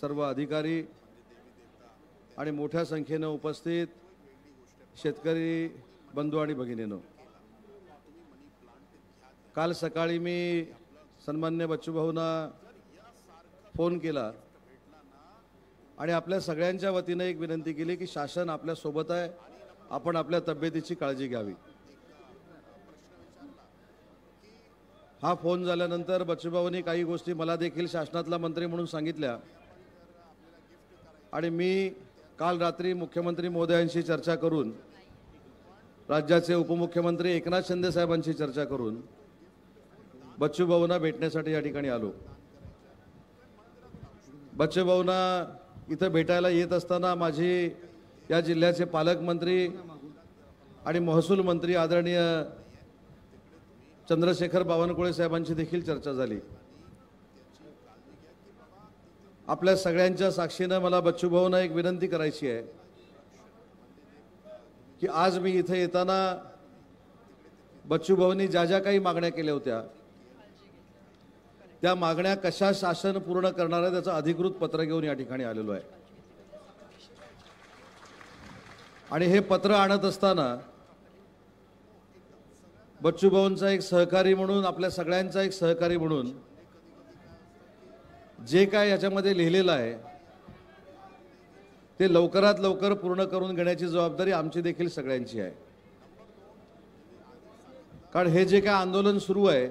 सर्व अधिकारी आणि मोठ्या संख्येने उपस्थित शेतकरी बंधू आणि भगिनींनो, काल सकाळी मी सन्मान्य बच्चूभाऊंना फोन केला आणि आपल्या सगळ्यांच्या वतीने एक विनंती केली की शासन आपल्या सोबत आहे, आपण आपल्या तब्येतीची काळजी घ्यावी। हा फोन झाल्यानंतर बच्चूभाऊंनी काही गोष्टी मला देखील शासनातला मंत्री म्हणून सांगितल्या आणि मी काल रात्री मुख्यमंत्री महोदयांशी चर्चा करून, राज्याचे उपमुख्यमंत्री एकनाथ शिंदे साहेबांशी चर्चा करून बच्चूभाऊंना भेटण्यासाठी या ठिकाणी आलो। बच्चूभाऊंना इथं भेटायला येत असताना माझी या जिल्ह्याचे पालकमंत्री आणि महसूल मंत्री आदरणीय चंद्रशेखर बावनकुळे साहेबांची देखील चर्चा झाली। आपल्या सगळ्यांच्या साक्षीने मला बच्चूभाऊंना एक विनंती करायची आहे की आज मी इथे येताना बच्चूभाऊंनी ज्या ज्या काही मागण्या केल्या होत्या त्या मागण्या कशा शासन पूर्ण करणार आहे त्याचं अधिकृत पत्र घेऊन या ठिकाणी आलेलो आहे। आणि हे पत्र आणत असताना बच्चूभाऊंचा एक सहकारी म्हणून, आपल्या सगळ्यांचा एक सहकारी म्हणून जे काय याच्यामध्ये लिहिलेलं आहे ते लवकरात लवकर पूर्ण करून घेण्याची जबाबदारी आमची देखील सगळ्यांची आहे। कारण हे जे काय आंदोलन सुरू आहे,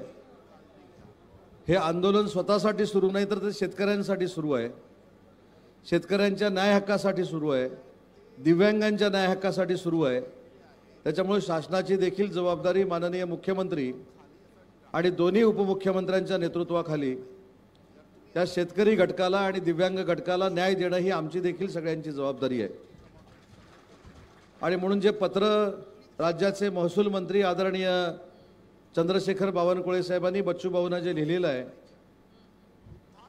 हे आंदोलन स्वतःसाठी सुरू नाही तर ते शेतकऱ्यांसाठी सुरू आहे, शेतकऱ्यांच्या न्याय हक्कासाठी सुरू आहे, दिव्यांगांच्या न्याय हक्कासाठी सुरू आहे। त्याच्यामुळे शासनाची देखील जबाबदारी माननीय मुख्यमंत्री आणि दोन्ही उपमुख्यमंत्र्यांच्या नेतृत्वाखाली त्या शेतकरी घटकाला आणि दिव्यांग घटकाला न्याय देणं ही आमची देखील सगळ्यांची जबाबदारी आहे। आणि म्हणून जे पत्र राज्याचे महसूल मंत्री आदरणीय चंद्रशेखर बावनकुळे साहेबांनी बच्चूभाऊंना जे लिहिलेलं आहे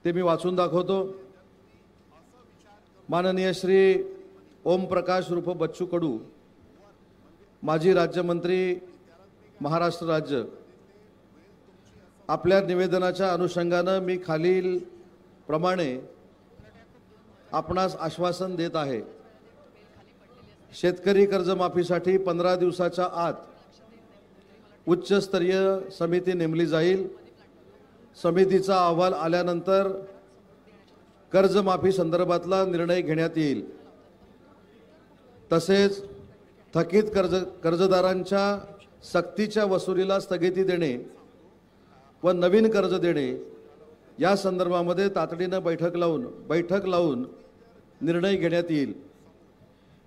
ते मी वाचून दाखवतो। माननीय श्री ओम प्रकाश उर्फ बच्चू कडू, माजी राज्यमंत्री महाराष्ट्र राज्य, आपल्या निवेदनाच्या अनुषंगाने मी खालील प्रमाणे आपणास आश्वासन देत आहे। शेतकरी कर्जमाफीसाठी 15 दिवसाच्या आत उच्चस्तरीय समिती नेमली जाईल। समितीचा अहवाल आल्यानंतर कर्जमाफी संदर्भातला निर्णय घेण्यात येईल। तसेच थकीत कर्जदारांच्या सक्तीच्या वसुलीला स्थगिती देणे व नवीन कर्ज देणे या संदर्भामध्ये तातडीने बैठक लावून निर्णय घेण्यात येईल।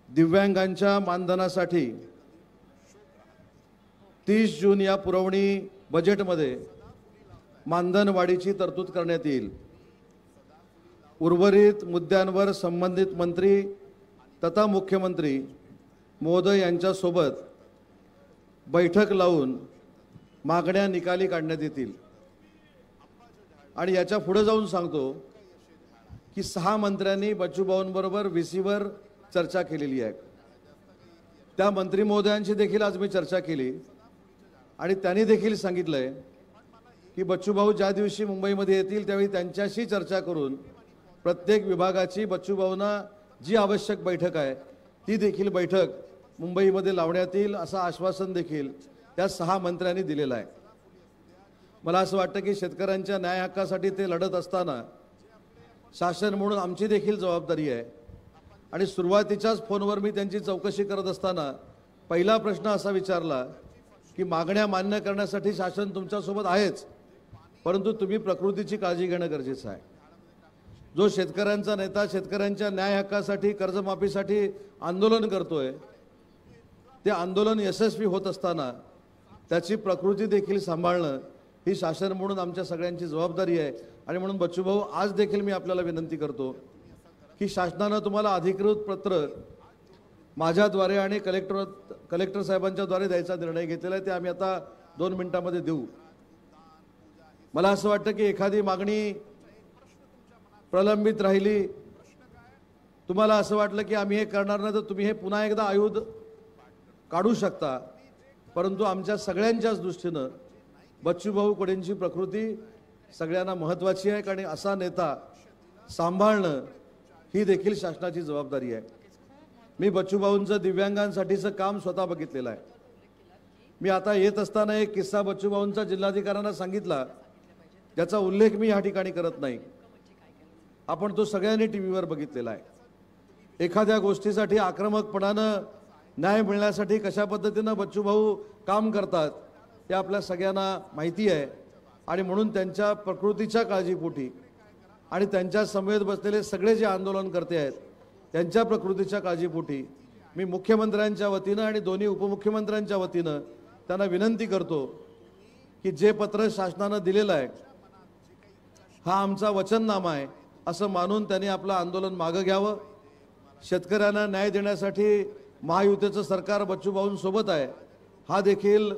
दिव्यांगांच्या मानधनासाठी 30 जून या पुरवणी बजेटमध्ये मानधन वाढीची तरतूद करण्यात येईल। उर्वरित मुद्द्यांवर संबंधित मंत्री तथा मुख्यमंत्री महोदय यांच्यासोबत बैठक लावून मागण्या निकाली काढण्यात येतील। आणि याच्या पुढे जाऊन सांगतो की 6 मंत्र्यांनी बच्चूभाऊंबरोबर VC-वर चर्चा केलेली आहे। त्या मंत्री महोदयांची देखील आज मी चर्चा केली आणि त्यांनी देखील सांगितलंय की बच्चूभाऊ ज्या दिवशी मुंबईमध्ये येतील त्यावेळी त्यांच्याशी चर्चा करून प्रत्येक विभागाची बच्चूभाऊंना जी आवश्यक बैठक आहे ती देखील बैठक मुंबईमध्ये लावण्यात येईल असं आश्वासन देखील त्या 6 मंत्र्यांनी दिलेलं आहे। मला असं वाटतं की शेतकऱ्यांच्या न्याय हक्कासाठी ते लढत असताना शासन म्हणून आमची देखील जबाबदारी आहे। आणि सुरुवातीच्याच फोनवर मी त्यांची चौकशी करत असताना पहिला प्रश्न असा विचारला की मागण्या मान्य करण्यासाठी शासन तुमच्यासोबत आहेच, परंतु तुम्ही प्रकृतीची काळजी घेणं गरजेचं आहे। जो शेतकऱ्यांचा नेता शेतकऱ्यांच्या न्याय हक्कासाठी कर्जमाफीसाठी आंदोलन करतोय ते आंदोलन यशस्वी होत असताना त्याची प्रकृती देखील सांभाळणं ही शासन म्हणून आमच्या सगळ्यांची जबाबदारी आहे। आणि म्हणून बच्चूभाऊ आज देखील मी आपल्याला विनंती करतो की शासनाने तुम्हाला अधिकृत पत्र माझ्याद्वारे आणि कलेक्टर साहेबांच्या द्वारे द्यायचा निर्णय घेतलेला आहे, ते आम्ही आता 2 मिनिटांमध्ये देऊ। मला असं वाटतं की एखादी मागणी प्रलंबित राहिली, तुम्हाला असं वाटलं की आम्ही हे करणार नाही तर तुम्ही हे पुन्हा एकदा आयुध काढू शकता, परंतु आमच्या सगळ्यांच्याच दृष्टीने बच्चूभाऊ कडूंची प्रकृती सगळ्यांना महत्त्वाची आहे। कारण असा नेता सांभाळणं ही देखील शासनाची जबाबदारी आहे. मी बच्चूभाऊंचं दिव्यांगांसाठीचं काम स्वतः बघितलेलं आहे. मी आता येत असताना एक किस्सा बच्चूभाऊंचा जिल्हाधिकाऱ्यांना सांगितला, ज्याचा उल्लेख मी या ठिकाणी करत नाही. आपण तो सगळ्यांनी टीव्हीवर बघितलेला आहे. एखाद्या गोष्टीसाठी आक्रमकपणानं न्याय मिळण्यासाठी कशा पद्धतीनं बच्चूभाऊ काम करतात ते आपल्या सगळ्यांना माहिती आहे. आणि म्हणून त्यांच्या प्रकृतीच्या काळजीपोटी आणि त्यांच्या समवेत बसलेले सगळे जे आंदोलनकर्ते आहेत त्यांच्या प्रकृतीच्या काळजीपोटी मी मुख्यमंत्र्यांच्या वतीनं आणि दोन्ही उपमुख्यमंत्र्यांच्या वतीनं त्यांना विनंती करतो की जे पत्र शासनानं दिलेलं आहे हा आमचा वचननामा आहे असं मानून त्यांनी आपलं आंदोलन मागं घ्यावं. शेतकऱ्यांना न्याय देण्यासाठी महायुतीचं सरकार बच्चूभाऊंसोबत आहे हा देखील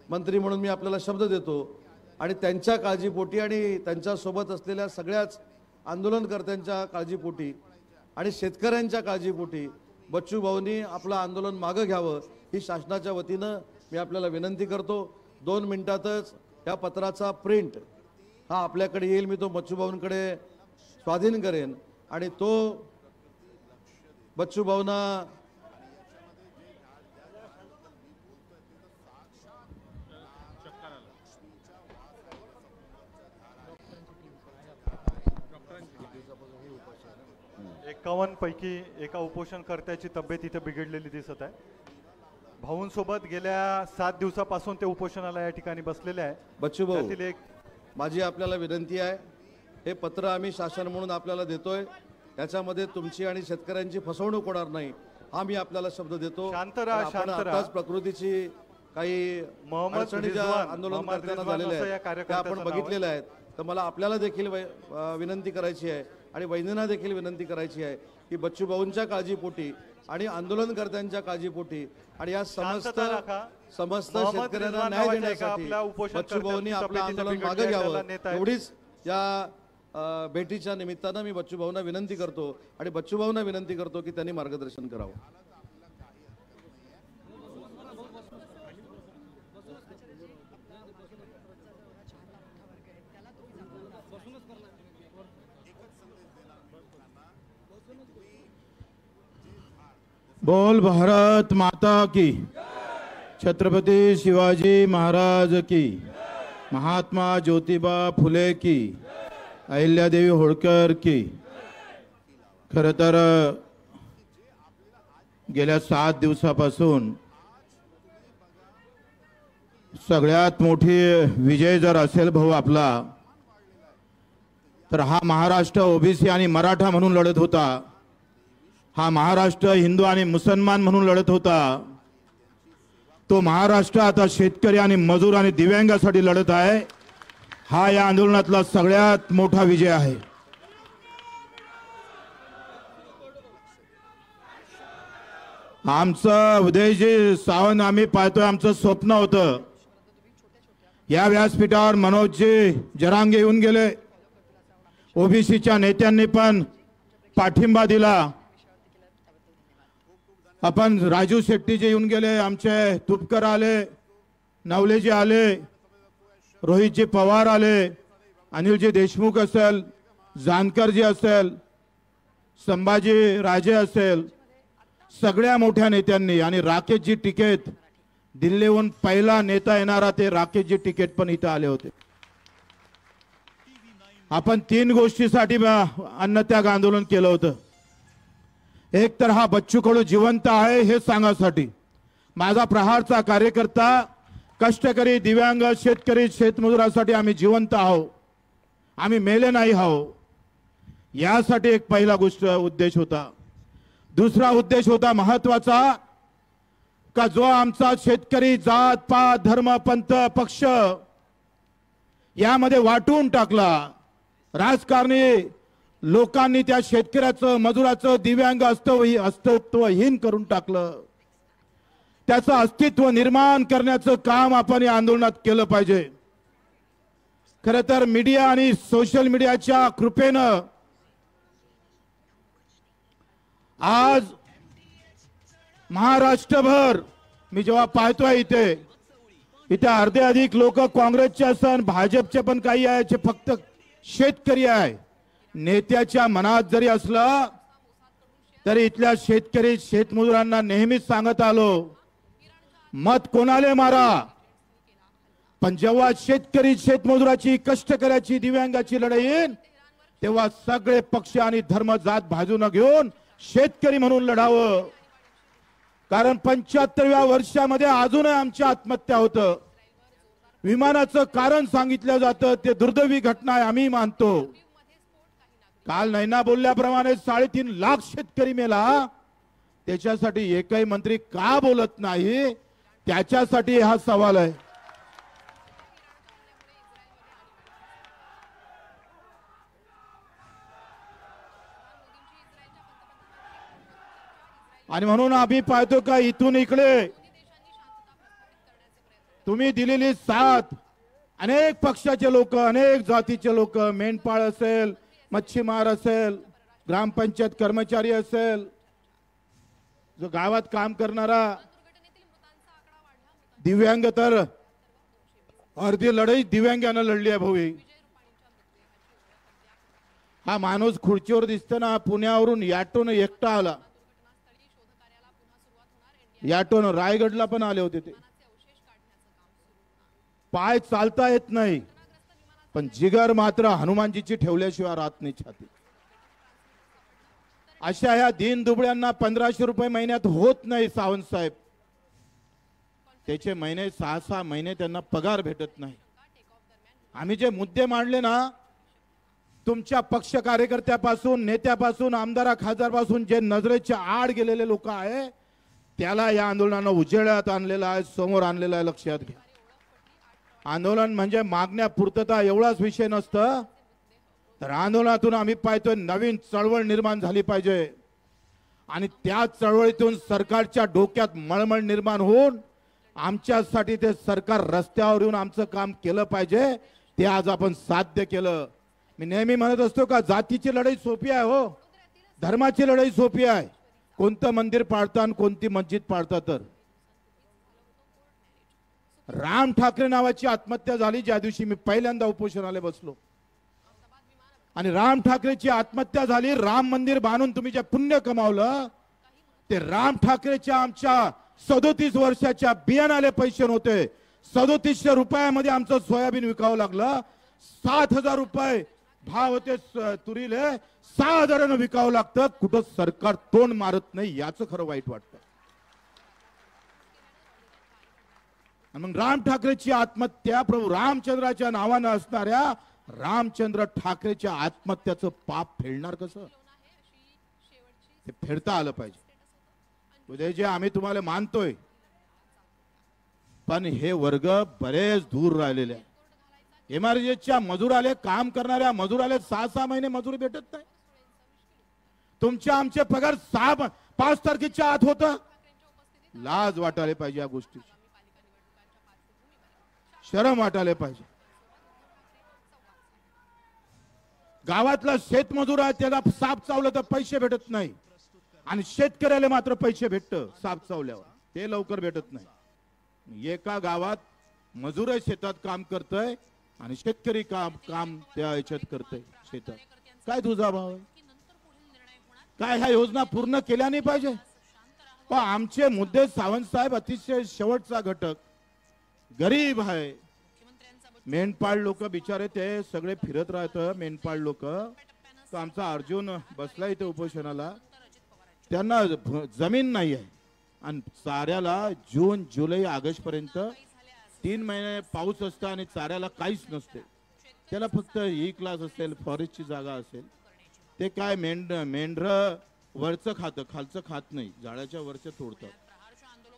मंत्री म्हणून मी आपल्याला शब्द देतो. आणि त्यांच्या काळजीपोटी आणि त्यांच्यासोबत असलेल्या सगळ्याच आंदोलनकर्त्यांच्या काळजीपोटी आणि शेतकऱ्यांच्या काळजीपोटी बच्चूभाऊंनी आपलं आंदोलन मागं घ्यावं ही शासनाच्या वतीनं मी आपल्याला विनंती करतो. 2 मिनिटातच या पत्राचा प्रिंट हा आपल्याकडे येईल. मी तो बच्चूभाऊंकडे स्वाधीन करेन आणि तो बच्चूभाऊंना पैकी एका उपोषणकर्त्याची तब्येत इथे बिघडलेली दिसत आहे. भाऊंसोबत गेल्या 7 दिवसापासून ते उपोषणाला या ठिकाणी बसलेले आहे. बच्चूभाऊ, माझी आपल्याला विनंती आहे, हे पत्र आम्ही शासन म्हणून आपल्याला देतोय, त्याच्यामध्ये तुमची आणि शेतकऱ्यांची फसवणूक होणार नाही हा मी आपल्याला शब्द देतो. शांत राहा, शांत राहा. प्रकृतीची काही अडचणी ज्या आंदोलनकर्त्यांना झालेल्या आहेत त्या आपण बघितलेल्या आहेत. तर मला आपल्याला देखील विनंती करायची आहे आणि वैद्यांना देखील विनंती करायची आहे की बच्चूभाऊंच्या काळजीपोटी आणि आंदोलनकर्त्यांच्या काळजीपोटी आणि या समस्त शेतकऱ्यांना न्याय देण्यासाठी बच्चूभाऊंनी आपलं आंदोलन मागे घ्यावं एवढीच या भेटीच्या निमित्तानं मी बच्चूभाऊंना विनंती करतो आणि बच्चूभाऊंना विनंती करतो की त्यांनी मार्गदर्शन करावं. बोल भारत माता की, छत्रपति शिवाजी महाराज की, महात्मा ज्योतिबा फुले की, अहिल्यादेवी होळकर की. खरं तर गेल्या 7 दिवसापासून सगळ्यात मोठी विजय जर असेल भाऊ आपला तर हा महाराष्ट्र ओबीसी आणि मराठा म्हणून लढत होता. हा महाराष्ट्र हिंदू आणि मुसलमान म्हणून लढत होता. तो महाराष्ट्र आता शेतकरी आणि मजूर आणि दिव्यांगासाठी लढत आहे. हा या आंदोलनातला सगळ्यात मोठा विजय आहे. आमचं उदयजी सावंत आम्ही पाहतोय, आमचं स्वप्न होतं या व्यासपीठावर मनोजजी जरांगे येऊन गेले, ओबीसीच्या नेत्यांनी पण पाठिंबा दिला. आपण राजू शेट्टी जे येऊन गेले, आमचे तुपकर आले, नवलेजी आले, रोहितजी पवार आले, अनिलजी देशमुख असेल, जानकरजी असेल, संभाजी राजे असेल, सगळ्या मोठ्या नेत्यांनी आणि राकेशजी टिकेत दिल्लीहून पहिला नेता येणारा ते राकेशजी टिकेत पण इथं आले होते. आपण 3 गोष्टीसाठी अन्नत्याग आंदोलन केलं होतं. एक तर हा बच्चू कडू जिवंत आहे हे सांगासाठी, माझा प्रहारचा कार्यकर्ता, कष्टकरी, दिव्यांग, शेतकरी, शेतमजुरासाठी आम्ही जिवंत आहोत, आम्ही मेले नाही आहोत, यासाठी एक पहिला गोष्ट उद्देश होता. दुसरा उद्देश होता महत्वाचा, का जो आमचा शेतकरी जात पात धर्म पंथ पक्ष यामध्ये वाटून टाकला, राजकारणी लोकांनी त्या शेतकऱ्याचं, मजुराचं, दिव्यांग अस्तित्वहीन करून टाकलं. त्याचं अस्तित्व निर्माण करण्याचं काम आपण या आंदोलनात केलं पाहिजे. खरं तर मीडिया आणि सोशल मीडियाच्या कृपेनं आज महाराष्ट्रभर मी जेव्हा पाहतोय इथे अर्धे अधिक लोक काँग्रेसचे असन, भाजपचे पण काही आहे, फक्त शेतकरी आहे. नेत्याच्या मनात जरी असलं तरी इथल्या शेतकरी शेतमजुरांना नेहमीच सांगत आलो, मत कोणाले मारा, पण जेव्हा शेतकरी शेतमजुराची कष्टकऱ्याची दिव्यांगाची लढाई येईल तेव्हा सगळे पक्ष आणि धर्म जात बाजूने घेऊन शेतकरी म्हणून लढावं. कारण 75व्या वर्षामध्ये अजूनही आमच्या आत्महत्या होतं. विमानाचं कारण सांगितलं जातं ते दुर्दैवी घटना आहे, आम्ही मानतो. काल नैना बोलल्याप्रमाणे 3.5 लाख शेतकरी मेला, त्याच्यासाठी एकही मंत्री का बोलत नाही, त्याच्यासाठी हा सवाल आहे. आणि म्हणून आम्ही पाहतो का इथून इकडे तुम्ही दिलेली साथ, अनेक पक्षाचे लोक, अनेक जातीचे लोक, मेंढपाळ असेल, मच्छीमार असेल, ग्रामपंचायत कर्मचारी असेल, जो गावात काम करणारा, दिव्यांग, तर अर्धी लढाई दिव्यांगानं लढली आहे. भाऊ, हा माणूस खुर्चीवर दिसताना पुण्यावरून याटोन एकटा आला. याटोन रायगडला पण आले होते. ते पाय चालता येत नाही, पण जिगर मात्र हनुमानजीची ठेवल्याशिवाय राहत नाही छाती. अशा ह्या दीन दुबळ्यांना 1500 रुपये महिन्यात होत नाही सावंत साहेब. त्याचे महिने 6-6 महिने त्यांना पगार भेटत नाही. आम्ही जे मुद्दे मांडले ना, तुमच्या पक्ष कार्यकर्त्यापासून, नेत्यापासून, आमदार खासदारपासून जे नजरेच्या आड गेलेले लोक आहे, त्याला या आंदोलनानं उजेडात आणलेलं आहे, समोर आणलेलं आहे. लक्षात घ्या, आंदोलन म्हणजे मागण्या पूर्तता एवढाच विषय नसतं, तर आंदोलनातून आम्ही पाहतोय नवीन चळवळ निर्माण झाली पाहिजे. आणि त्या चळवळीतून सरकारच्या डोक्यात मळमळ निर्माण होऊन आमच्यासाठी ते सरकार रस्त्यावर येऊन आमचं काम केलं पाहिजे. ते आज आपण साध्य केलं. मी नेहमी म्हणत असतो का जातीची लढाई सोपी आहे, हो, धर्माची लढाई सोपी आहे. कोणतं मंदिर पाडता आणि कोणती मस्जिद पाडता. तर राम ठाकरे नावाची आत्महत्या झाली ज्या दिवशी मी पहिल्यांदा उपोषणाला बसलो, आणि राम ठाकरेची आत्महत्या झाली. राम मंदिर बांधून तुम्ही जे पुण्य कमावलं ते राम ठाकरेच्या आमच्या 37 वर्षाच्या बियाणाले पैसे नव्हते. 3700 रुपयामध्ये आमचं सोयाबीन विकावं लागलं. 7000 रुपये भाव होते तुरीले, 6000 विकावं लागतं. कुठं सरकार तोंड मारत नाही, याचं खरं वाईट वाटतं. मग राम ठाकरेची आत्महत्या, प्रभू रामचंद्राच्या नावानं असणाऱ्या रामचंद्र ठाकरेच्या आत्महत्याचं पाप फेडणार कसं? ते फेडता आलं पाहिजे. उद्या जे आम्ही तुम्हाला मानतोय, पण हे वर्ग बरेच दूर राहिलेले आहे. एमआरजीच्या मजुराले, काम करणाऱ्या मजुराले 6-6 महिने मजुरी भेटत नाही. तुमच्या आमचे पगार 5 तारखेच्या आत होतं. लाज वाटायला पाहिजे, या गोष्टीची शरम वाटायला पाहिजे. गावातला शेतमजूर आहे, त्याला साप चावलं तर पैसे भेटत नाही, आणि शेतकऱ्याला मात्र पैसे भेटतं साप चावल्यावर, ते लवकर भेटत नाही. एका गावात मजूर शेतात काम करतोय आणि शेतकरी काम त्या याच्यात करतोय शेतात. काय तुझा भाव आहे? काय ह्या योजना पूर्ण केल्या नाही पाहिजे? पण आमचे मुद्दे सावंत साहेब अतिशय शेवटचा घटक गरीब आहे. मेंढपाळ लोक बिचारे ते सगळे फिरत राहतं. मेंढपाळ लोक, तर आमचा अर्जुन बसला इथे उपोषणाला, त्यांना जमीन नाही आहे, आणि चाऱ्याला जून जुलै ऑगस्ट पर्यंत 3 महिने पाऊस असतं आणि चाऱ्याला काहीच नसते. त्याला फक्त ई क्लास असेल, फॉरेस्टची जागा असेल, ते काय मेंढर वरचं खातं, खालचं खात नाही, झाडाच्या वरचं तोडतात.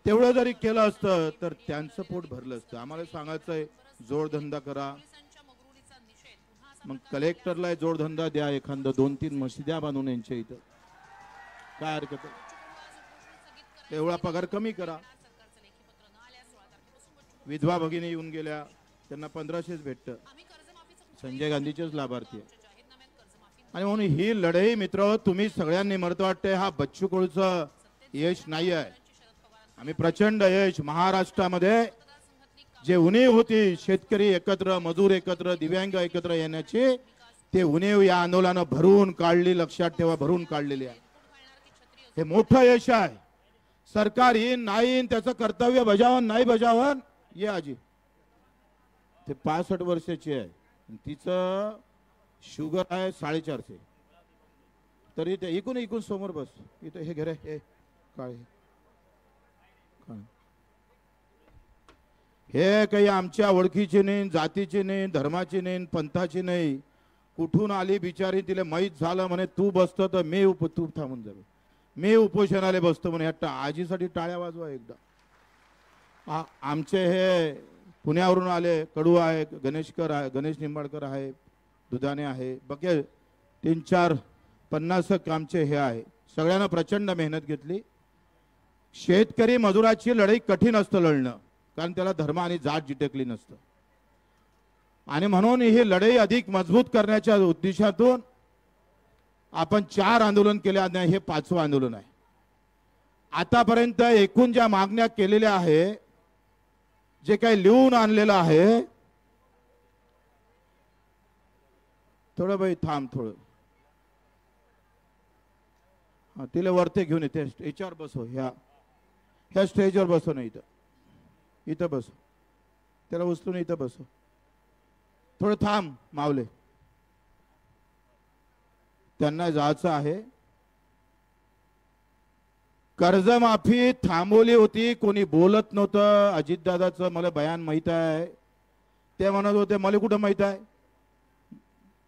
तेवढं जरी केलं असतं तर त्यांचं पोट भरलं असतं. आम्हाला सांगायचंय जोडधंदा करा. मग कलेक्टरला जोडधंदा द्या, एखादं 2-3 मशिद्या बांधून यांच्या इथं, काय हरकत आहे? तेवढा पगार कमी करा. विधवा भगिनी येऊन गेल्या, त्यांना 1500च भेटतं. संजय गांधीचेच लाभार्थी आहे. आणि म्हणून ही लढाई मित्र तुम्ही सगळ्यांनी, मला वाटतंय हा बच्चू कडूचं यश नाही आहे. आम्ही प्रचंड यश महाराष्ट्रामध्ये जे उणीव होती, शेतकरी एकत्र, मजूर एकत्र, दिव्यांग एकत्र येण्याची, ते उणीव या आंदोलनानं भरून काढली. लक्षात ठेवा, भरून काढलेली आहे. हे मोठं यश आहे. सरकार येईन नाही येईन त्याचं कर्तव्य बजावन नाही बजावन ये आजी. ते 65 वर्षाची आहे, तिचं शुगर आहे 450. तरी ते इकून समोर बस. इथं हे घे हे काळे. हे काही आमच्या ओळखीची नाही, जातीची नाही, धर्माची नाही, पंथाची नाही. कुठून आली बिचारी, तिला माहीत झालं म्हणे तू बसतो तर तू थांबून जावे, मी उपोषणाला बसतो म्हणे. आजीसाठी टाळ्या वाजवा एकदा. आमचे हे पुण्यावरून आले, कडू आहे, गणेशकर आहे, गणेश निंबाळकर आहे, दुधाने आहे, बघे 3-4-50 आमचे हे आहे. सगळ्यांना प्रचंड मेहनत घेतली. शेतकरी मजुराची लढाई कठीण असतं लढणं, कारण त्याला धर्म आणि जात जिटकली नसतं. आणि म्हणून ही लढाई अधिक मजबूत करण्याच्या उद्देशातून आपण 4 आंदोलन केले आणि हे 5वं आंदोलन आहे. आतापर्यंत एकूण ज्या मागण्या केलेल्या आहे, जे काही लिहून आणलेलं आहे, थोडं बाई थांब थोडं. तिला वरते घेऊन येते, याच्यावर बसव, ह्या स्टेजवर बसव. नाही इथं बसव, त्याला उचलून इथं बसव. थोडं थांब मावले, त्यांना जायचं आहे. कर्जमाफी थांबवली होती, कोणी बोलत नव्हतं. अजितदादाचं मला बयान माहित आहे. ते म्हणत होते मला कुठं माहित आहे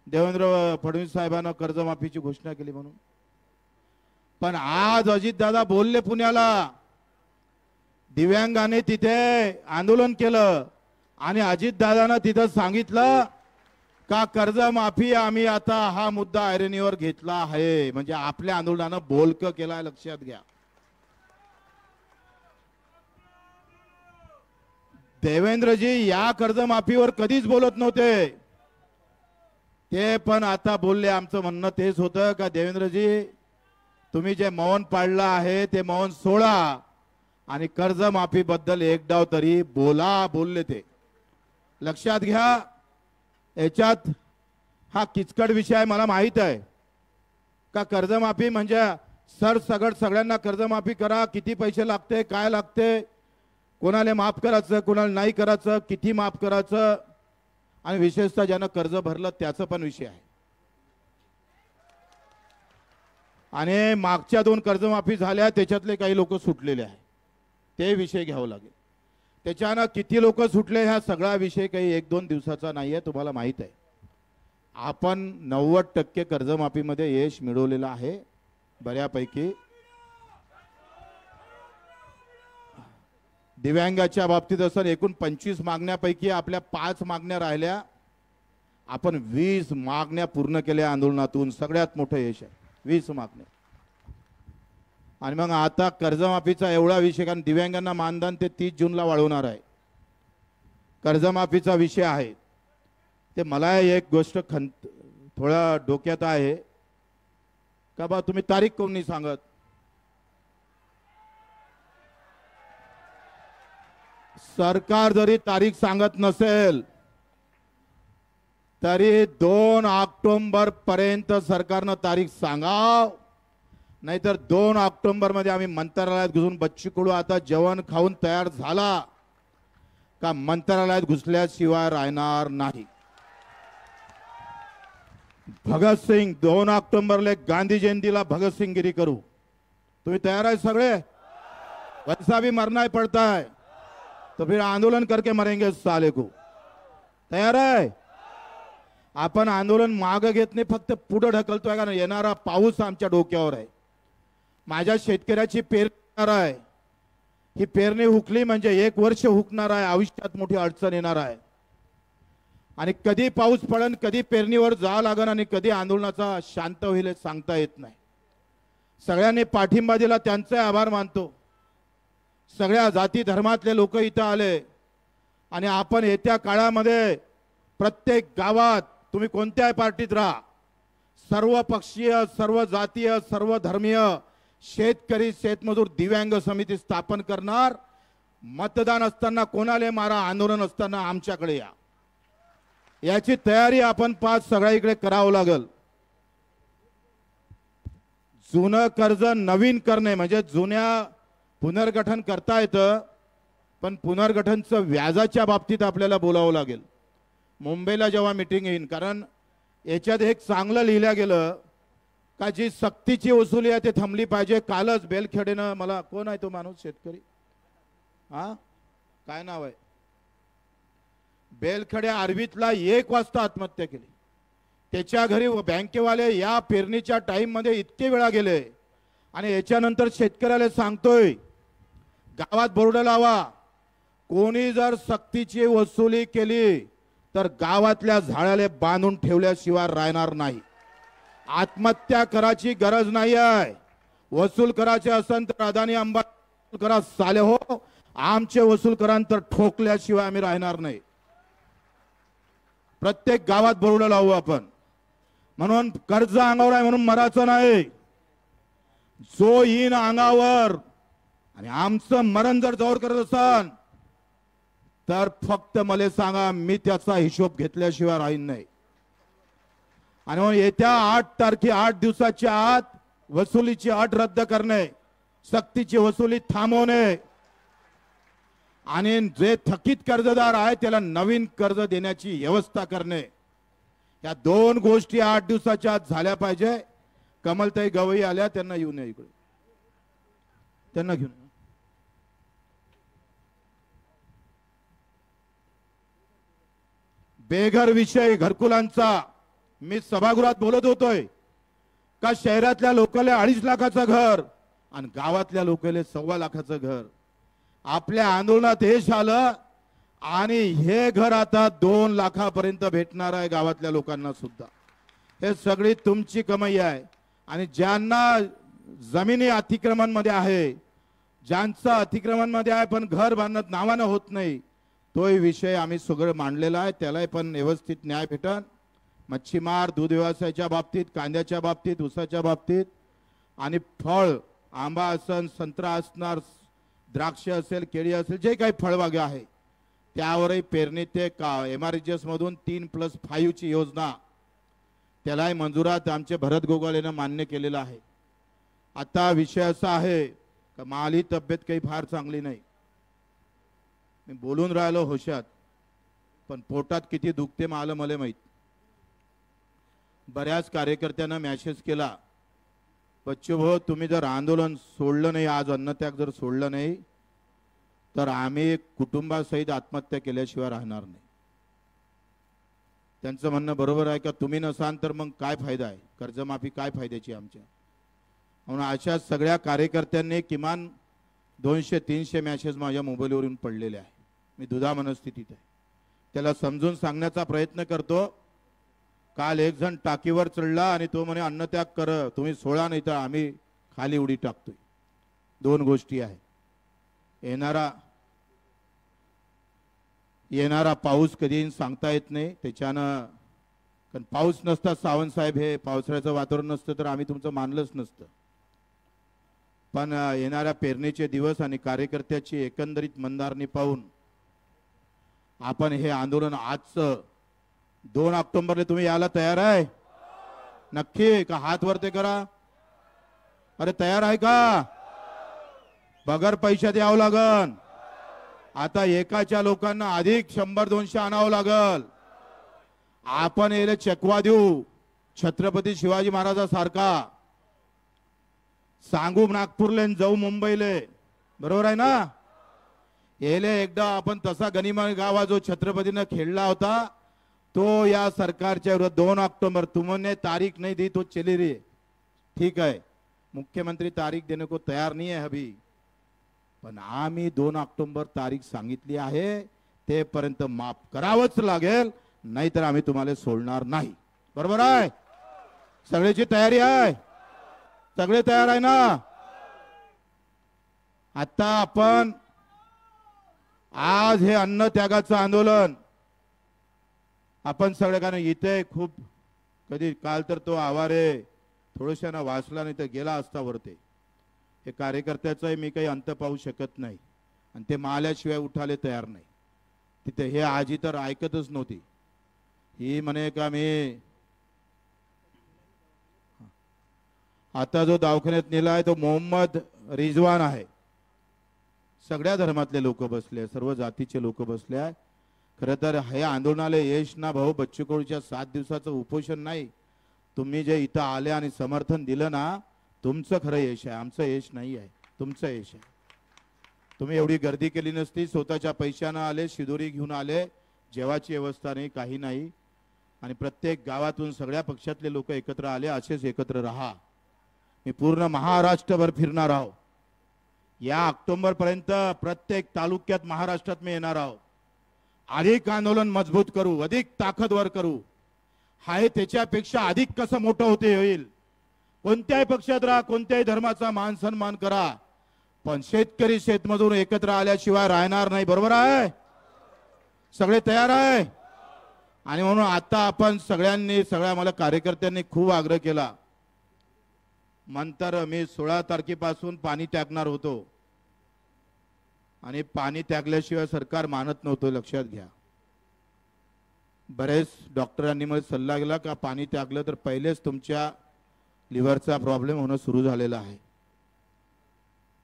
देवेंद्र फडणवीस साहेबांना कर्जमाफीची घोषणा केली म्हणून. पण आज अजितदादा बोलले पुण्याला, दिव्यांगाने तिथे आंदोलन केलं आणि अजितदादानं तिथं सांगितलं का कर्जमाफी आम्ही आता हा मुद्दा ऐरणीवर घेतला आहे. म्हणजे आपल्या आंदोलनानं बोलकं केलाय, लक्षात घ्या. देवेंद्रजी या कर्जमाफीवर कधीच बोलत नव्हते, ते पण आता बोलले. आमचं म्हणणं तेच होतं का देवेंद्रजी तुम्ही जे मौन पाळलं आहे ते मौन सोडा आणि कर्जमाफी बद्दल एक डाव तरी बोलले. ते लक्षात घ्या. याच्यात हा किचकट विषय आहे, मला माहित आहे का. कर्जमाफी म्हणजे सरसगट सगळ्यांना कर्जमाफी करा, किती पैसे लागते, काय लागते, कोणाला माफ करायचं, कोणाला नाही करायचं, किती माफ करायचं, आणि विशेषतः ज्यानं कर्ज भरलं त्याचा पण विषय आहे. आणि मागच्या 2 कर्जमाफी झाल्या, त्याच्यातले काही लोक सुटलेले आहे, ते विषय घ्यावं लागेल. त्याच्यानं किती लोक सुटले हा सगळा विषय काही 1-2 दिवसाचा नाही आहे, तुम्हाला माहित आहे. आपण 90% कर्जमाफीमध्ये यश मिळवलेलं आहे बऱ्यापैकी. दिव्यांगाच्या बाबतीत असं एकूण 25 मागण्यापैकी आपल्या 5 मागण्या राहिल्या. आपण 20 मागण्या पूर्ण केल्या आंदोलनातून. सगळ्यात मोठं यश आहे 20 मागण्या. आणि मग आता कर्जमाफीचा एवढा विषय, कारण दिव्यांगांना मानधन ते 30 जूनला वाढवणार आहे. कर्जमाफीचा विषय आहे ते. मला एक गोष्ट थोडा डोक्यात आहे का बा, तुम्ही तारीख कोण नाही सांगत. सरकार जरी तारीख सांगत नसेल तरी 2 ऑक्टोबर पर्यंत सरकारनं तारीख सांगाव, नाहीतर 2 ऑक्टोबर मध्ये आम्ही मंत्रालयात घुसून, बच्चू कडू आता जेवण खाऊन तयार झाला का मंत्रालयात घुसल्याशिवाय राहणार नाही. भगतसिंग 2 ऑक्टोबरला गांधी जयंतीला भगतसिंगगिरी करू. तुम्ही तयार आहे सगळे? वैसा भी मरना ही पड़ता है तो फिर आंदोलन करके मरेंगे साले को. तयार आहे? आपण आंदोलन माग घेत नाही, फक्त पुढे ढकलतोय. कारण येणारा पाऊस आमच्या डोक्यावर आहे. माझ्या शेतकऱ्याची पेरणी आहे, ही पेरणी हुकली म्हणजे 1 वर्ष हुकणार आहे, आयुष्यात मोठी अडचण येणार आहे. आणि कधी पाऊस पडन, कधी पेरणीवर जावं लागन आणि कधी आंदोलनाचा शांत होईल हे सांगता येत नाही. सगळ्यांनी पाठिंबा दिला, त्यांचे आभार मानतो. सगळ्या जाती धर्मातले लोक इथं आले आणि आपण येत्या काळामध्ये प्रत्येक गावात, तुम्ही कोणत्याही पार्टीत राहा, सर्व पक्षीय, सर्व जातीय, सर्व धर्मीय, शेतकरी, शेतमजूर, दिव्यांग समिती स्थापन करणार. मतदान असताना कोणाला मारा, आंदोलन असताना आमच्याकडे या, याची तयारी आपण 5 सगळ्या इकडे करावं लागेल. जुनं कर्ज नवीन करणे म्हणजे जुन्या पुनर्गठन करता येतं, पण पुनर्गठनचं व्याजाच्या बाबतीत आपल्याला बोलावं लागेल. मुंबईला जेव्हा मीटिंग येईन, कारण याच्यात एक चांगलं लिहिलं गेलं का जी सक्तीची वसुली आहे ते थांबली पाहिजे. कालच बेलखेडेनं, मला कोण आहे तो माणूस, शेतकरी, हा काय नाव आहे, बेलखेडे आर्वीतला 1 वाजता आत्महत्या केली. त्याच्या घरी बँकेवाले या पेरणीच्या टाइम मध्ये इतके वेळा गेले आणि याच्यानंतर शेतकऱ्याला सांगतोय गावात बोर्ड लावा, कोणी जर सक्तीची वसुली केली तर गावातल्या झाडाला बांधून ठेवल्याशिवाय राहणार नाही. आत्महत्या करायची गरज नाही आहे. वसूल करायचे असेल तर अदानी अंबानी करा साले हो, आमचे वसूल करांतर ठोकल्याशिवाय आम्ही राहणार नाही. प्रत्येक गावात बोर्ड लावू आपण. म्हणून कर्ज अंगावर आहे म्हणून मरायचं नाही. जो येईन अंगावर आणि आमचं मरण जर जवळ करत असाल तर फक्त मला सांगा, मी त्याचा हिशोब घेतल्याशिवाय राहीन नाही. आणि म्हणून येत्या 8 दिवसाच्या आत वसुलीची अट रद्द करणे, सक्तीची वसुली थांबवणे आणि जे थकीत कर्जदार आहे त्याला नवीन कर्ज देण्याची व्यवस्था करणे, या 2 गोष्टी 8 दिवसाच्या आत झाल्या पाहिजे. कमलताई गवई आल्या, त्यांना येऊन या इकडे, त्यांना घेऊन. बेघर विषय घरकुलांचा मी सभागृहात बोलत होतोय का शहरातल्या लोकांना 2.5 लाखाचं घर आणि गावातल्या लोकांना 1.25 लाखाचं घर. आपल्या आंदोलनात हे झालं आणि हे घर आता 2 लाखापर्यंत भेटणार आहे गावातल्या लोकांना सुद्धा. हे सगळी तुमची कमाई आहे. आणि ज्यांना जमिनी अतिक्रमण मध्ये आहे, ज्यांचं अतिक्रमण मध्ये आहे पण घर बांधत नावानं होत नाही, तोही विषय आम्ही सगळं मांडलेला आहे. त्यालाही पण व्यवस्थित न्याय भेटन. मच्छीमार, दूध व्यवसायाच्या बाबतीत, कांद्याच्या बाबतीत, ऊसाच्या बाबतीत आणि फळ, आंबा असेल, संत्रा असणार, द्राक्ष असेल, केळी असेल, जे काही फळबागे आहे त्यावरही पेरणी ते MRHS मधून 3+5 ची योजना, त्यालाही मंजुरात आमचे भरत गोगालेनं मान्य केलेलं आहे. आता विषय असा आहे का माझी तब्येत काही फार चांगली नाही. मी बोलून राहिलो होशात, पण पोटात किती दुखते मला माहित. बऱ्याच कार्यकर्त्यांना मेसेज केला, बच्चू भाऊ तुम्ही जर आंदोलन सोडलं नाही, आज अन्नत्याग जर सोडलं नाही तर आम्ही कुटुंबासहित आत्महत्या केल्याशिवाय राहणार नाही. त्यांचं म्हणणं बरोबर आहे का, तुम्ही नसाल तर मग काय फायदा आहे, कर्जमाफी काय फायद्याची आमच्या. म्हणून अशा सगळ्या कार्यकर्त्यांनी किमान 200-300 मेसेज माझ्या मोबाईलवरून पडलेले आहे. मी दुधा मनस्थितीत आहे, त्याला समजून सांगण्याचा प्रयत्न करतो. काल एक जण टाकीवर चढला आणि तो म्हणे अन्नत्याग कर, तुम्ही सोडा नाही तर आम्ही खाली उडी टाकतोय. 2 गोष्टी आहे. येणारा पाऊस कधी सांगता येत नाही. त्याच्यानं कारण पाऊस नसता सावंत साहेब, हे पावसाळ्याचं वातावरण नसतं तर आम्ही तुमचं मानलंच नसतं. पण येणाऱ्या पेरणीचे दिवस आणि कार्यकर्त्याची एकंदरीत मंदारणी पाहून आपण हे आंदोलन आजचं 2 ऑक्टोबरला तुम्ही यायला तयार आहे नक्की का? हात वरते करा. अरे तयार आहे का? बगर पैशात यावं लागन. आता एकाच्या लोकांना अधिक 100-200 आणावं लागल. आपण याला चकवा देऊ छत्रपती शिवाजी महाराजासारखा. सांगू नागपूरले जाऊ मुंबईले, बरोबर आहे ना. येले एकदा आपण तसा गनिमा गावा जो छत्रपतीनं खेळला होता तो या सरकारच्या विरोधात 2 ऑक्टोबर तुमने तारीख नहीं दी तो चली रही. ठीक है, मुख्यमंत्री तारीख देने को तयार नहीं है अभी, पण आम्ही 2 ऑक्टोबर तारीख सांगितली आहे. ते पर्यंत माफ करावंच लागेल, नाहीतर आम्ही तुम्हाला सोडणार नाही. बरोबर आहे? सगळ्याची तयारी आहे? सगळे तयार आहे ना? आता आपण आज हे अन्न त्यागाचं आंदोलन आपण सगळ्यांना इथे खूप कधी काल तर तो आवारे थोडशाना वाचला नाही तर गेला असता वरते. हे कार्यकर्त्याचं मी काही अंत पाहू शकत नाही आणि ते माल्याशिवाय उठाले तयार नाही. तिथे हे आजी तर ऐकतच नव्हती. ही म्हणे का मी आता जो दवाखान्यात नेला आहे तो मोहम्मद रिजवान आहे. सगळ्या धर्मातले लोक बसले, सर्व जातीचे लोक बसले आहे. खरं तर हे आंदोलनाला यश ना भाऊ बच्चू कडूच्या 7 दिवसाचं उपोषण नाही. तुम्ही जे इथं आले आणि समर्थन दिलं ना, तुमचं खरं यश आहे, आमचं यश नाही आहे, तुमचं यश आहे. तुम्ही एवढी गर्दी केली नसती, स्वतःच्या पैशानं आले, शिदोरी घेऊन आले, जेवाची व्यवस्था नाही, काही नाही. आणि प्रत्येक गावातून सगळ्या पक्षातले लोक एकत्र आले. असेच एकत्र राहा. मी पूर्ण महाराष्ट्रभर फिरणार आहो. या ऑक्टोबर पर्यंत प्रत्येक तालुक्यात महाराष्ट्रात मी येणार आहो. अधिक आंदोलन मजबूत करू, अधिक ताकदवर करू. हाय त्याच्यापेक्षा अधिक कसं मोठं होते होईल. कोणत्याही पक्षात राहा, कोणत्याही धर्माचा मान सन्मान करा, पण शेतकरी शेतमजूर एकत्र आल्याशिवाय राहणार नाही. बरोबर आहे? सगळे तयार आहे? आणि म्हणून आता आपण सगळ्यांनी, सगळ्या मला कार्यकर्त्यांनी खूप आग्रह केला. नंतर मी 16 तारखेपासून पाणी टाकणार होतो आणि पाणी टाकल्याशिवाय सरकार मानत नव्हतं. लक्षात घ्या. बरेच डॉक्टरांनी मला सल्ला दिला का पाणी टाकलं तर पहिलेच तुमच्या लिव्हरचा प्रॉब्लेम होणं सुरू झालेला आहे.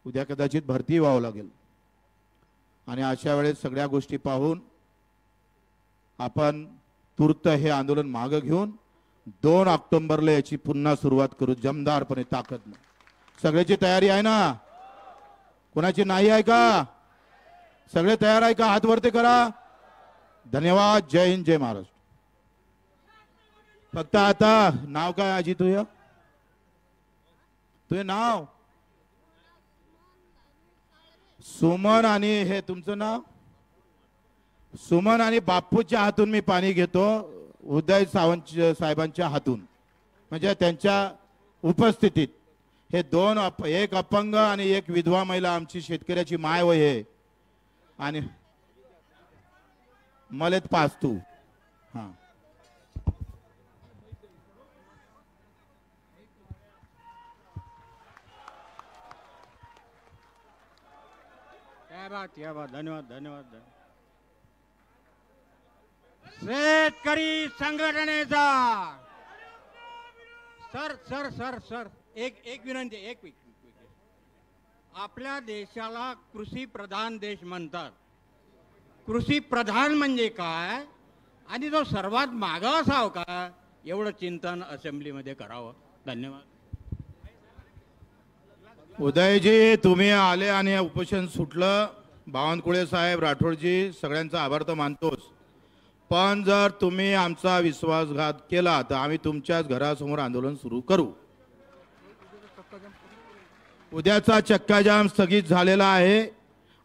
उद्या कदाचित भरती व्हावं लागेल. आणि अशा वेळेस सगळ्या गोष्टी पाहून आपण तूर्त हे आंदोलन मागे घेऊन 2 ऑक्टोबरला याची पुन्हा सुरुवात करू जमदारपणे, ताकदनं. सगळ्याची तयारी आहे ना? कोणाची नाही आहे का? सगळे तयार आहे का? हात वरती करा. धन्यवाद. जय हिंद, जय महाराष्ट्र. फक्त आता नाव काय आजी तुझं? तुझे नाव सुमन. आणि हे तुमचं नाव? सुमन. आणि बापूच्या हातून मी पाणी घेतो, उदय सावंत साहेबांच्या हातून, म्हणजे त्यांच्या उपस्थितीत. हे 2, एक अपंग आणि एक विधवा महिला, आमची शेतकऱ्याची माय वय आहे. आणि मलेत पाच तू. हां, क्या बात. धन्यवाद, धन्यवाद. शेतकरी संघटनेचा सर सर सर सर एक विनंती, एक आपल्या देशाला कृषी प्रधान देश म्हणतात. कृषी प्रधान म्हणजे काय आणि जो सर्वात मागं असावं का, एवढं चिंतन असेंब्लीमध्ये करावं. धन्यवाद. उदयजी, तुम्ही आले आणि उपोषण सुटलं. बावनकुळे साहेब, राठोडजी, सगळ्यांचा आभार तर मानतोच. पण जर तुम्ही आमचा विश्वासघात केला तर आम्ही तुमच्याच घरासमोर आंदोलन सुरू करू. उद्याचा चक्काजाम स्थगित झालेला आहे.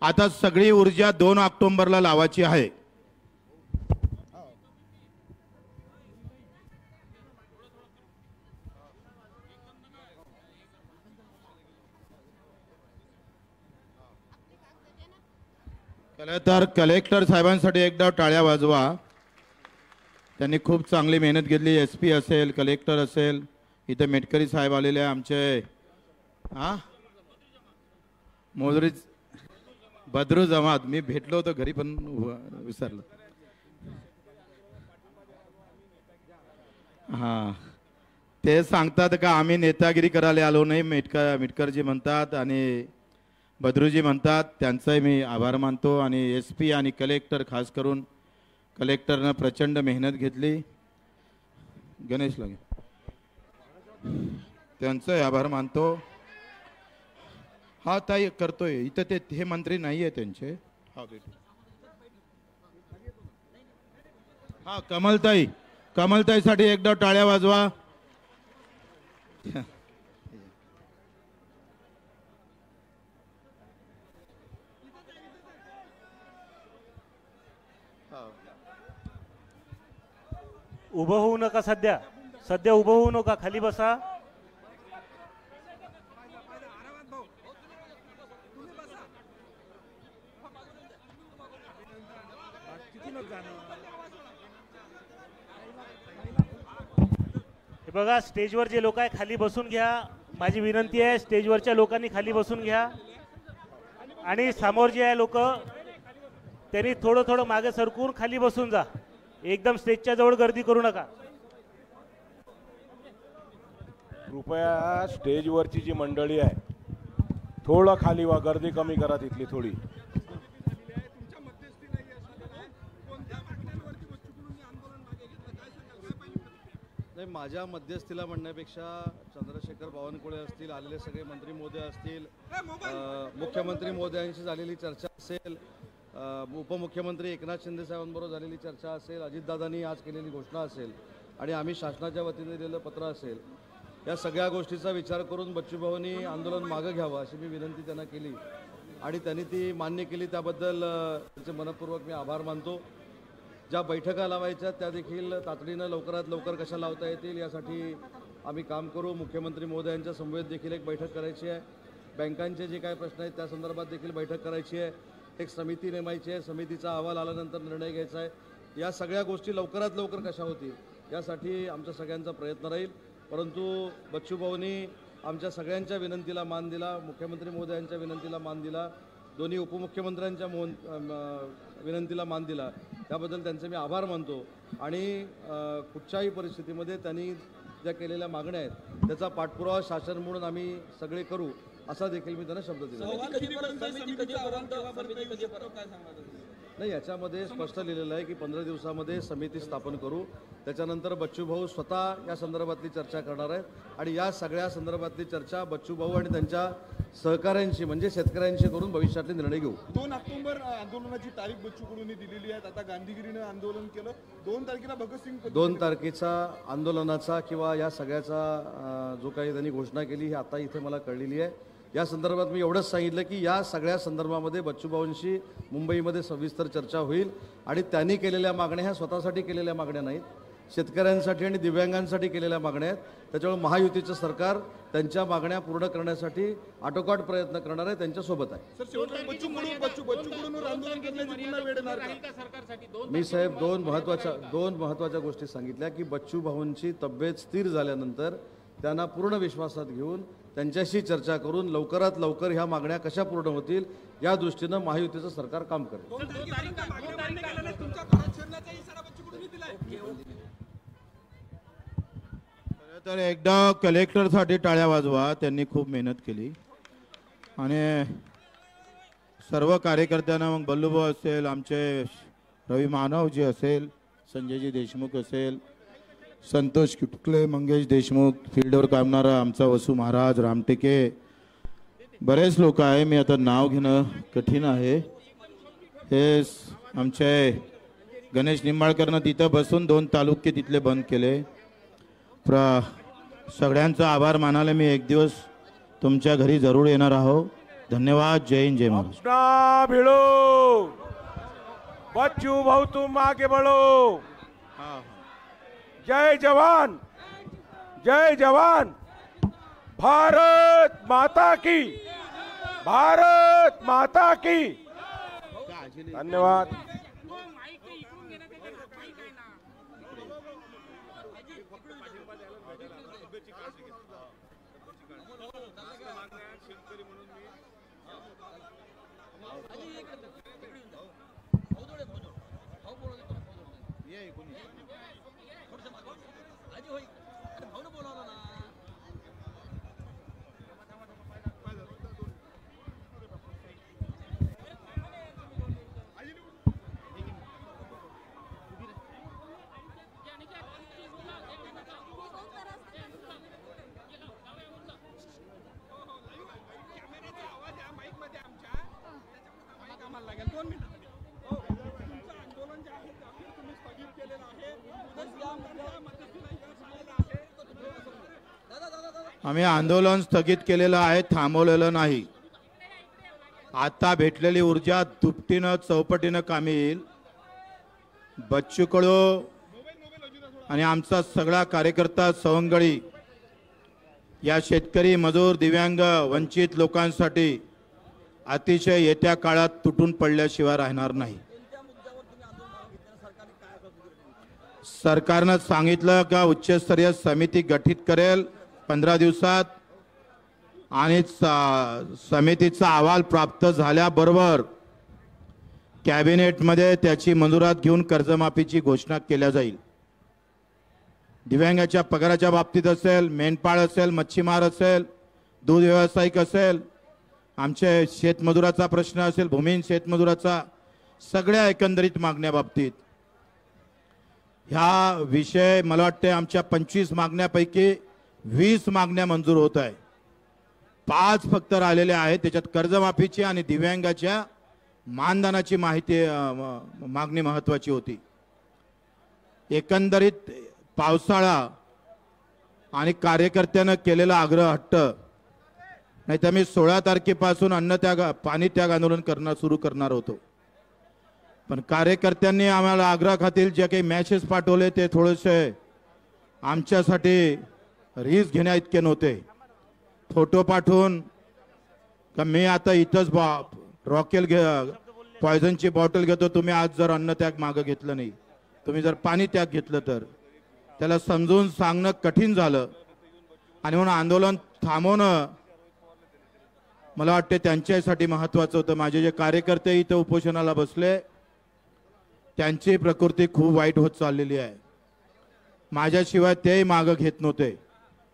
आता सगळी ऊर्जा 2 ऑक्टोबरला लावायची आहे. तर कलेक्टर साहेबांसाठी एकदा टाळ्या वाजवा. त्यांनी खूप चांगली मेहनत घेतली. SP असेल, कलेक्टर असेल, इथे मेटकरी साहेब आलेले आमचे, मोजरी बद्रू जमात. मी भेटलो होतो घरी पण विसरलो. हां, ते सांगतात का आम्ही नेतागिरी करायला आलो नाही. मेटकरजी म्हणतात आणि बद्रूजी म्हणतात. त्यांचाही मी आभार मानतो. आणि SP आणि कलेक्टर, खास करून कलेक्टरनं प्रचंड मेहनत घेतली. गणेश लागे, त्यांचाही आभार मानतो. हा ताई करतोय इथं. ते हे मंत्री नाही आहे त्यांचे. हा भेटू. हा, कमलताई, कमलताईसाठी एकदा टाळ्या वाजवा. उभं होऊ नका. सध्या उभं होऊ नका. खाली बसा. हे बघा, स्टेजवर जे लोक आहे खाली बसून घ्या. माझी विनंती आहे, स्टेजवरच्या लोकांनी खाली बसून घ्या. आणि समोर जे आहे लोक, त्यांनी थोडं मागे सरकून खाली बसून जा. एकदम स्टेजच्या जवळ गर्दी करू नका. कृपया स्टेजवरची जी मंडळी आहे थोडं खाली वा, गर्दी कमी करा तिथली थोडी. नाही, माझ्या मध्यस्थीला म्हणण्यापेक्षा चंद्रशेखर बावनकुळे असतील, आलेले सगळे मंत्री महोदय असतील, मुख्यमंत्री महोदयांशी झालेली चर्चा असेल, उपमुख्यमंत्री एकनाथ शिंदे साहेबांबरोबर झालेली चर्चा असेल, अजितदादांनी आज केलेली घोषणा असेल आणि आम्ही शासनाच्या वतीने दिलेलं पत्र असेल, या सगळ्या गोष्टीचा विचार करून बच्चूभाऊंनी आंदोलन मागं घ्यावं अशी मी विनंती त्यांना केली आणि त्यांनी ती मान्य केली. त्याबद्दल त्यांचे मनपूर्वक मी आभार मानतो. ज्या बैठका लावायच्या त्या देखील तातडीनं लवकरात लवकर कशा लावता येतील यासाठी आम्ही काम करू. मुख्यमंत्री महोदयांच्या समवेत देखील एक बैठक करायची आहे. बँकांचे जे काही प्रश्न आहेत त्या संदर्भात देखील बैठक करायची आहे. एक समिती नेमायची आहे. समितीचा अहवाल आल्यानंतर निर्णय घ्यायचा आहे. या सगळ्या गोष्टी लवकरात लवकर कशा होतील यासाठी आमच्या सगळ्यांचा प्रयत्न राहील. परंतु बच्चूभाऊंनी आमच्या सगळ्यांच्या विनंतीला मान दिला, मुख्यमंत्री महोदयांच्या विनंतीला मान दिला, दोन्ही उपमुख्यमंत्र्यांच्या विनंतीला मान दिला. त्याबद्दल त्यांचे मी आभार मानतो आणि कुठच्याही परिस्थितीमध्ये त्यांनी ज्या केलेल्या मागण्या आहेत त्याचा पाठपुरावा शासन म्हणून आम्ही सगळे करू असा देखील मी त्यांना शब्द दिला. नाही, याच्यामध्ये स्पष्ट लिहिलेलं आहे की 15 दिवसामध्ये समिती स्थापन करू. त्याच्यानंतर बच्चूभाऊ स्वतः या संदर्भातली चर्चा करणार आहेत आणि या सगळ्या संदर्भातली चर्चा बच्चूभाऊ आणि त्यांच्या सहकाऱ्यांशी म्हणजे शेतकऱ्यांशी करून भविष्यातले निर्णय घेऊ. 2 ऑक्टोबर आंदोलनाची तारीख बच्चूकडूंनी दिलेली आहे. आता गांधीगिरीनं आंदोलन केलं. 2 तारखेला भगतसिंग 2 तारखेचा आंदोलनाचा किंवा या सगळ्याचा जो काही त्यांनी घोषणा केली ही आता इथे मला कळलेली आहे. या संदर्भात मी एवढंच सांगितलं की या सगळ्या संदर्भामध्ये बच्चूभाऊंशी मुंबईमध्ये सविस्तर चर्चा होईल आणि त्यांनी केलेल्या मागण्या ह्या स्वतःसाठी केलेल्या मागण्या नाहीत, शेतकऱ्यांसाठी आणि दिव्यांगांसाठी केलेल्या मागण्या आहेत. त्याच्यामुळे महायुतीचं सरकार त्यांच्या मागण्या पूर्ण करण्यासाठी आटोकाट प्रयत्न करणार आहे, त्यांच्यासोबत आहे. बच्चूकडून आंदोलन करण्याची पुन्हा वेळ येणार का? मी साहेब दोन महत्त्वाच्या गोष्टी सांगितल्या की बच्चूभाऊंची तब्येत स्थिर झाल्यानंतर त्यांना पूर्ण विश्वासात घेऊन त्यांच्याशी चर्चा करून लवकरात लवकर ह्या मागण्या कशा पूर्ण होतील या दृष्टीनं महायुतीचं सरकार काम करेल. तर एकदा कलेक्टरसाठी टाळ्या वाजवा. त्यांनी खूप मेहनत केली आणि सर्व कार्यकर्त्यांना, मग बल्लूभाऊ असेल, आमचे रवी मानवजी असेल, संजयजी देशमुख असेल, संतोष किटकले, मंगेश देशमुख, फील्डवर कामणारा आमचा वसू महाराज, रामटेके, बरेच लोक आहे. मी आता नाव घेणं कठीण आहे. हे आमचे गणेश निंबाळकरनं तिथं बसून 2 तालुके तिथले बंद केले. सगळ्यांचा आभार मानायला मी एक दिवस तुमच्या घरी जरूर येणार आहो. धन्यवाद. जय हिंद, जय महाराष्ट्र. भिड़ो बच्चू भाऊ तुम आगे बढ़ो. जय जवान, जय जवान. भारत माता की, भारत माता की. धन्यवाद. आम्ही आंदोलन स्थगित केलेलं आहे, थांबवलेलं नाही. आता भेटलेली ऊर्जा दुपटीनं चौपटीनं कामी येईल. बच्चू कडू आणि आमचा सगळा कार्यकर्ता सवंगडी या शेतकरी, मजूर, दिव्यांग, वंचित लोकांसाठी अतिशय येत्या काळात तुटून पडल्याशिवाय राहणार नाही. सरकारनं सांगितलं का उच्चस्तरीय समिती गठीत करेल 15 दिवसात आणि समितीचा अहवाल प्राप्त झाल्याबरोबर कॅबिनेटमध्ये त्याची मंजुरात घेऊन कर्जमाफीची घोषणा केल्या जाईल. दिव्यांगाच्या पगाराच्या बाबतीत असेल, मेंढपाळ असेल, मच्छीमार असेल, दूध व्यावसायिक असेल, आमचे शेतमजुराचा प्रश्न असेल, भूमिहीन शेतमजुराचा, सगळ्या एकंदरीत मागण्या बाबतीत ह्या विषय मला वाटते आमच्या 25 मागण्यापैकी 20 मागण्या मंजूर होत आहे. 5 फक्त राहिलेल्या आहेत. त्याच्यात कर्जमाफीची आणि दिव्यांगाच्या मानधनाची माहिती मागणी महत्वाची होती. एकंदरीत पावसाळा आणि कार्यकर्त्यानं केलेला आग्रह हट्ट, नाही तर मी 16 तारखेपासून पाणी त्याग आंदोलन सुरू करणार होतो. पण कार्यकर्त्यांनी आम्हाला आग्रहाखातील जे काही मॅसेज पाठवले ते थोडेसे आमच्यासाठी रिस्क घेण्या इतके नव्हते. फोटो पाठवून का मी आता इथंच रॉकेल पॉयझनची बॉटल घेतो, तुम्ही आज जर अन्न त्याग मागं घेतलं नाही, तुम्ही जर पाणी त्याग घेतलं तर त्याला समजून सांगणं कठीण झालं. आणि म्हणून आंदोलन थांबवणं मला वाटते त्यांच्यासाठी महत्वाचं होतं. माझे जे कार्यकर्ते इथं उपोषणाला बसले त्यांची प्रकृती खूप वाईट होत चाललेली आहे. माझ्याशिवाय तेही मागं घेत नव्हते.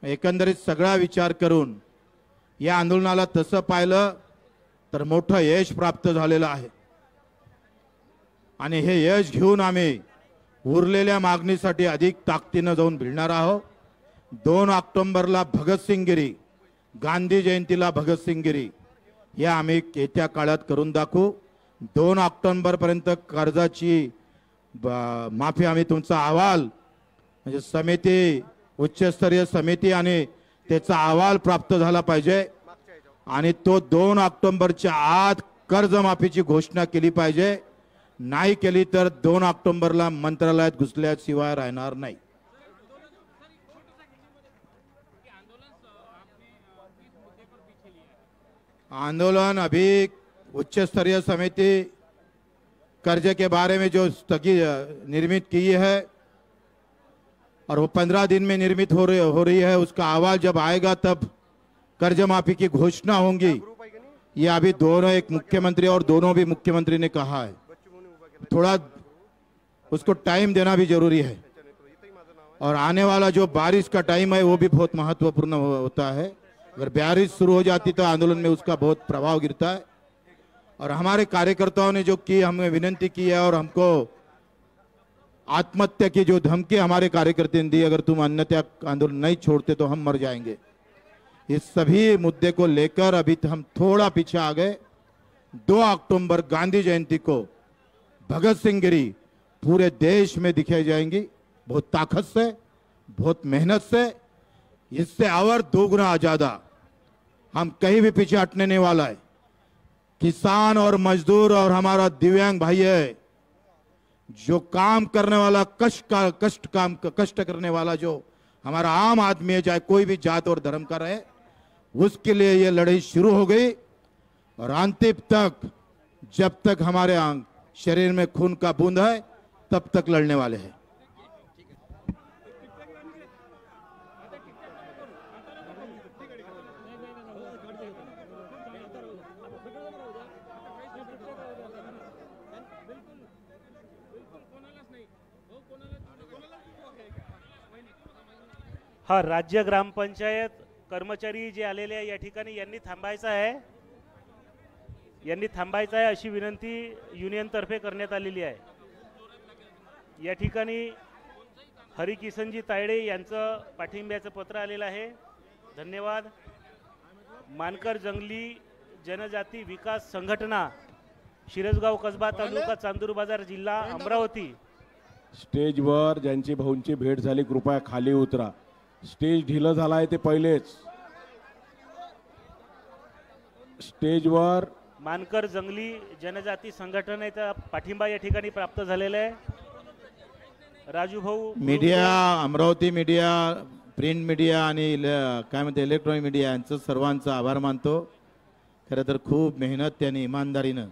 एकंदरीत सगळा विचार करून या आंदोलनाला तसं पाहिलं तर मोठं यश प्राप्त झालेलं आहे. आणि हे यश घेऊन आम्ही उरलेल्या मागणीसाठी अधिक ताकदीनं जाऊन भिडणार आहोत. 2 ऑक्टोबरला भगतसिंगगिरी, गांधी जयंतीला भगतसिंगगिरी हे आम्ही येत्या काळात करून दाखवू. 2 ऑक्टोबरपर्यंत कर्जाची माफी आम्ही तुमचा अहवाल म्हणजे समिती, उच्चस्तरीय समिती आणि त्याचा अहवाल प्राप्त झाला पाहिजे. आणि तो 2 ऑक्टोबरच्या आत कर्जमाफीची घोषणा केली पाहिजे. नाही केली तर 2 ऑक्टोबरला मंत्रालयात घुसल्याशिवाय राहणार नाही. आंदोलन अभी उच्च स्तरीय समिति कर्ज के बारे में जो निर्मित की है और वो 15 दिन में निर्मित हो रही है, उसका अहवाल जब आएगा तब कर्ज माफी की घोषणा होंगी. ये अभी दोनों, एक मुख्यमंत्री और दोनों भी मुख्यमंत्री ने कहा है. थोड़ा उसको टाइम देना भी जरूरी है. और आने वाला जो बारिश का टाइम है वो भी बहुत महत्वपूर्ण होता है. अगर बारिश शुरू हो जाती तो आंदोलन में उसका बहुत प्रभाव गिरता है. और हमारे कार्यकर्ताओं ने जो की, हमें विनती की है और हमको आत्महत्या की जो धमकी हमारे कार्यकर्ता ने दी, अगर तुम अन्नत्याग आंदोलन नहीं छोड़ते तो हम मर जाएंगे. इस सभी मुद्दे को लेकर अभी हम थोड़ा पीछे आ गए. 2 अक्टूबर गांधी जयंती को भगत सिंह गिरी पूरे देश में दिखाई जाएंगी, बहुत ताकत से, बहुत मेहनत से. इससे और दोगुना ज्यादा हम कहीं भी पीछे हटने नहीं वाला है. किसान और मजदूर और हमारा दिव्यांग भाई है, जो काम करने वाला कष्ट करने वाला जो हमारा आम आदमी है, चाहे कोई भी जात और धर्म का रहे, उसके लिए ये लड़ाई शुरू हो गई. और अंतिम तक, जब तक हमारे शरीर में खून का बूंद है तब तक लड़ने वाले हैं. हा, राज्य ग्रामपंचायत कर्मचारी जे आलेले आहे या ठिकाणी यांनी थांबायचं आहे अशी विनंती युनियनतर्फे करण्यात आलेली आहे. या ठिकाणी हरिकिसनजी तायडे यांचं पाठिंब्याचं पत्र आलेलं आहे. धन्यवाद. मानकर जंगली जनजाती विकास संघटना, शिरसगाव कसबा, तालुका चांदूर बाजार, जिल्हा अमरावती. स्टेजवर ज्यांची भाऊंची भेट झाली कृपया खाली उतरा. स्टेज ढिलं झालं आहे ते पहिलेच. स्टेजवर मानकर जंगली जनजाती संघटनेचा पाठिंबा या ठिकाणी प्राप्त झालेला आहे. राजू भाऊ, media, Amravati media, print media आणि काय म्हणते इलेक्ट्रॉनिक मीडिया यांचं सर्वांचा आभार मानतो. खरं तर खूप मेहनत त्यांनी इमानदारीनं,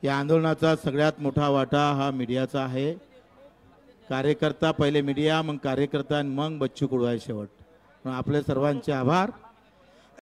या आंदोलनाचा सगळ्यात मोठा वाटा हा मीडियाचा आहे. कार्यकर्ता पहिले मीडिया, मग कार्यकर्ता, मग बच्चू कडू आहे शेवट. आपले सर्वांचे आभार.